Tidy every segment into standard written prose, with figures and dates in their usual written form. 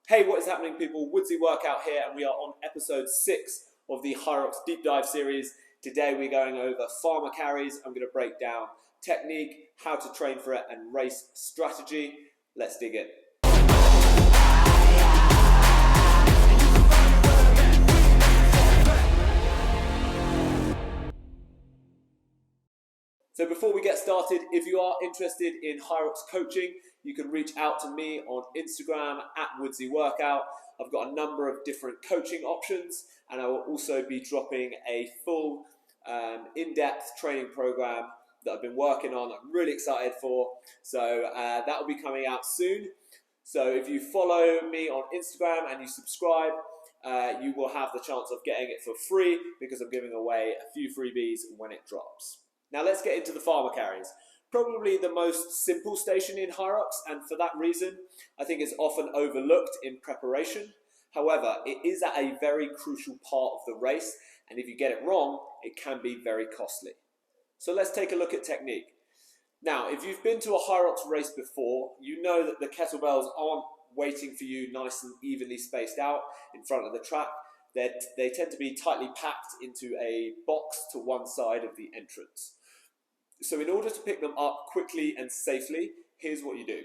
Hey, what is happening, people? Woodsy Workout here, and we are on episode 6 of the Hyrox Deep Dive series. Today we're going over farmer carries. I'm going to break down technique, how to train for it, and race strategy. Let's dig in. So before we get started, if you are interested in Hyrox coaching, you can reach out to me on Instagram at Woodsy Workout. I've got a number of different coaching options, and I will also be dropping a full in-depth training program that I've been working on. I'm really excited for. So that will be coming out soon. So if you follow me on Instagram and you subscribe, you will have the chance of getting it for free because I'm giving away a few freebies when it drops. Now let's get into the farmer carries. Probably the most simple station in Hyrox, and for that reason, I think it's often overlooked in preparation. However, it is at a very crucial part of the race, and if you get it wrong, it can be very costly. So let's take a look at technique. Now, if you've been to a Hyrox race before, you know that the kettlebells aren't waiting for you nice and evenly spaced out in front of the track. They tend to be tightly packed into a box to one side of the entrance. So in order to pick them up quickly and safely, here's what you do.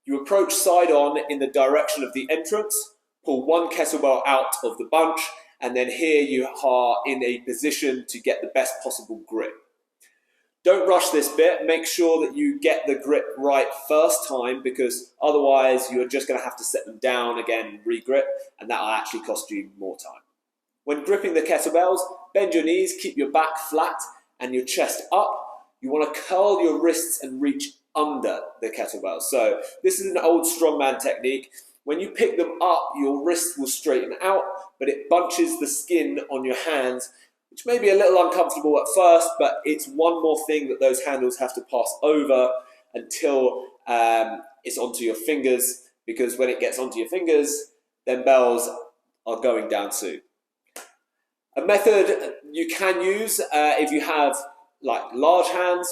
You approach side on in the direction of the entrance, pull one kettlebell out of the bunch, and then here you are in a position to get the best possible grip. Don't rush this bit. Make sure that you get the grip right first time, because otherwise you're just going to have to set them down again and re-grip, and that will actually cost you more time. When gripping the kettlebells, bend your knees, keep your back flat and your chest up. You want to curl your wrists and reach under the kettlebell. So this is an old strongman technique. When you pick them up, your wrist will straighten out, but it bunches the skin on your hands, which may be a little uncomfortable at first, but it's one more thing that those handles have to pass over until it's onto your fingers, because when it gets onto your fingers, then bells are going down soon. A method you can use if you have like large hands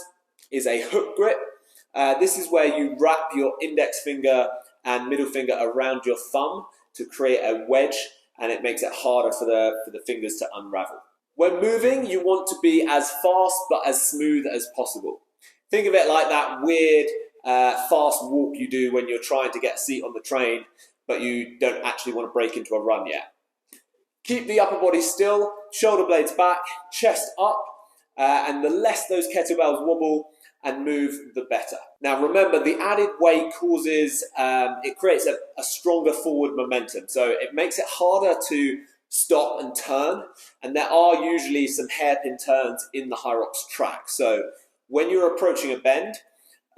is a hook grip. This is where you wrap your index finger and middle finger around your thumb to create a wedge, and it makes it harder for the fingers to unravel. When moving, you want to be as fast but as smooth as possible. Think of it like that weird fast walk you do when you're trying to get a seat on the train, but you don't actually want to break into a run yet. Keep the upper body still, shoulder blades back, chest up, and the less those kettlebells wobble and move, the better. Now remember, the added weight causes, it creates a stronger forward momentum. So it makes it harder to stop and turn. And there are usually some hairpin turns in the Hyrox track. So when you're approaching a bend,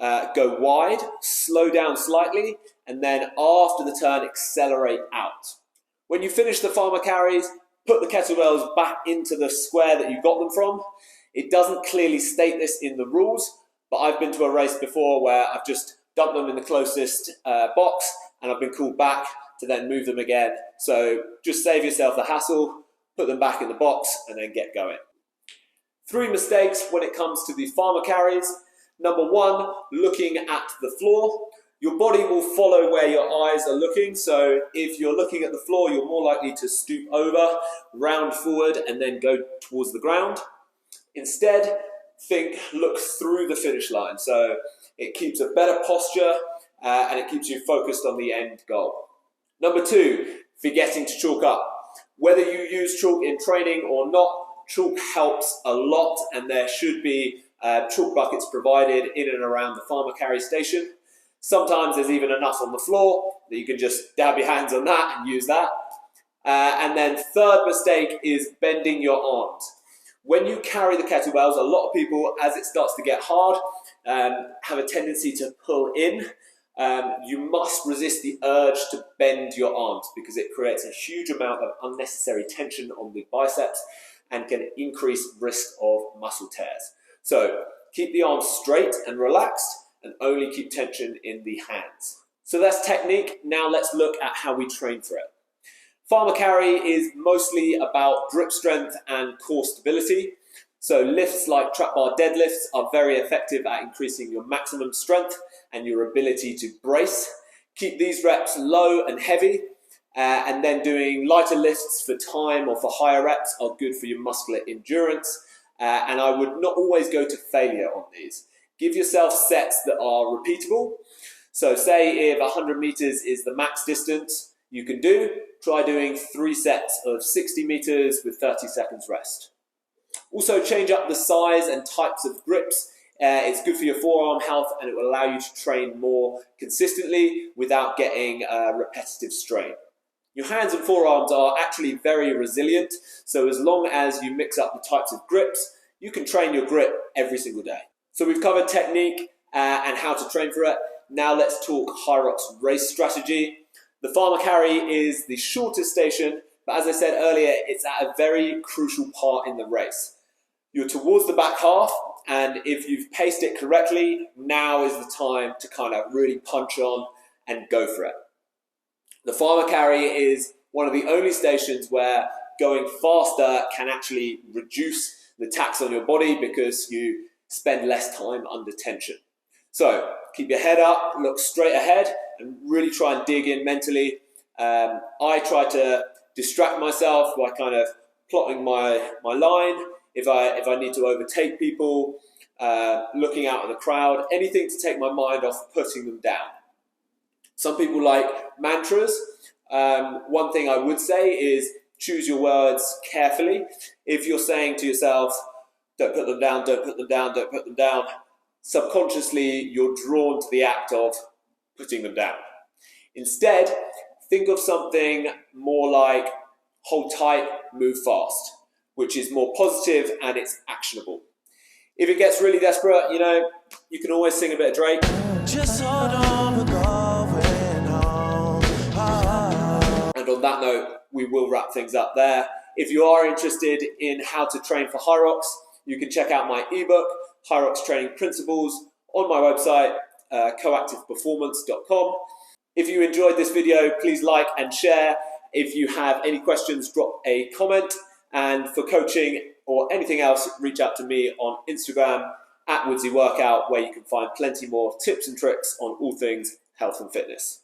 go wide, slow down slightly, and then after the turn, accelerate out. When you finish the farmer carries, put the kettlebells back into the square that you got them from. It doesn't clearly state this in the rules, but I've been to a race before where I've just dumped them in the closest box and I've been called back to then move them again. So just save yourself the hassle, put them back in the box and then get going. 3 mistakes when it comes to the farmer carries. Number 1, looking at the floor. Your body will follow where your eyes are looking. So if you're looking at the floor, you're more likely to stoop over, round forward and then go towards the ground. Instead, look through the finish line. So it keeps a better posture and it keeps you focused on the end goal. Number 2, forgetting to chalk up. Whether you use chalk in training or not, chalk helps a lot, and there should be chalk buckets provided in and around the farmer carry station. Sometimes there's even enough on the floor that you can just dab your hands on that and use that. And then 3rd mistake is bending your arms. When you carry the kettlebells, a lot of people, as it starts to get hard, have a tendency to pull in. You must resist the urge to bend your arms because it creates a huge amount of unnecessary tension on the biceps and can increase risk of muscle tears. So keep the arms straight and relaxed and only keep tension in the hands. So that's technique. Now let's look at how we train for it. Farmer carry is mostly about grip strength and core stability. So lifts like trap bar deadlifts are very effective at increasing your maximum strength and your ability to brace. Keep these reps low and heavy. And then doing lighter lifts for time or for higher reps are good for your muscular endurance. And I would not always go to failure on these. Give yourself sets that are repeatable. So say if 100 meters is the max distance you can do, try doing 3 sets of 60 meters with 30 seconds rest. Also change up the size and types of grips. It's good for your forearm health, and it will allow you to train more consistently without getting repetitive strain. Your hands and forearms are actually very resilient, so as long as you mix up the types of grips, you can train your grip every single day. So we've covered technique and how to train for it. Now let's talk Hyrox race strategy. The farmer carry is the shortest station, but as I said earlier, it's at a very crucial part in the race. You're towards the back half, and if you've paced it correctly, now is the time to kind of really punch on and go for it. The farmer carry is one of the only stations where going faster can actually reduce the tax on your body because you spend less time under tension. So keep your head up, look straight ahead, and really try and dig in mentally. I try to distract myself by kind of plotting my line. If I need to overtake people, looking out at the crowd, anything to take my mind off putting them down. Some people like mantras. One thing I would say is choose your words carefully. If you're saying to yourself, don't put them down, don't put them down, don't put them down, subconsciously you're drawn to the act of putting them down. Instead, think of something more like hold tight, move fast, which is more positive and it's actionable. If it gets really desperate, you can always sing a bit of Drake. Just hold on, we're going home. And on that note, we will wrap things up there. If you are interested in how to train for Hyrox, you can check out my ebook, Hyrox Training Principles, on my website, coactiveperformance.com. If you enjoyed this video, please like and share. If you have any questions, drop a comment. And for coaching or anything else, reach out to me on Instagram @WoodseyWorkout, where you can find plenty more tips and tricks on all things health and fitness.